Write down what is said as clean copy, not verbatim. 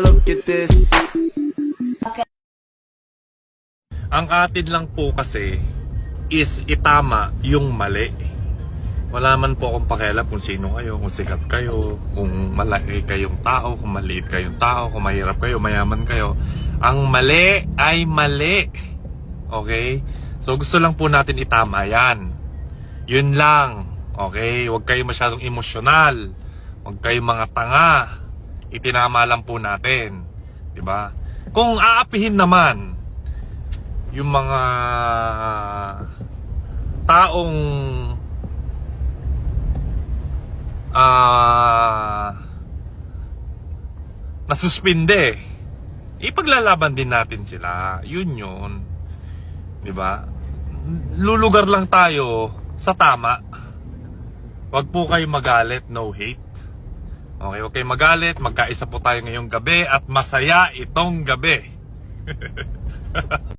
Look at this. Ang atin lang po kasi is itama yung mali. Wala man po akong pakialam kung sino kayo, kung sikat kayo, kung malaki kayong tao, kung maliit kayong tao, kung mahirap kayo, mayaman kayo. Ang mali ay mali. Okay? So gusto lang po natin itama yan. Yun lang. Okay? Huwag kayo masyadong emosyonal. Huwag kayong mga tanga. Itinama lang po natin. Diba? Kung aapihin naman yung mga taong nasuspinde, ipaglalaban din natin sila. Yun. 'Di ba? Lulugar lang tayo sa tama. Huwag po kayo magalit, no hate. Okay, huwag kayo magalit. Magkaisa po tayo ngayong gabi at masaya itong gabi.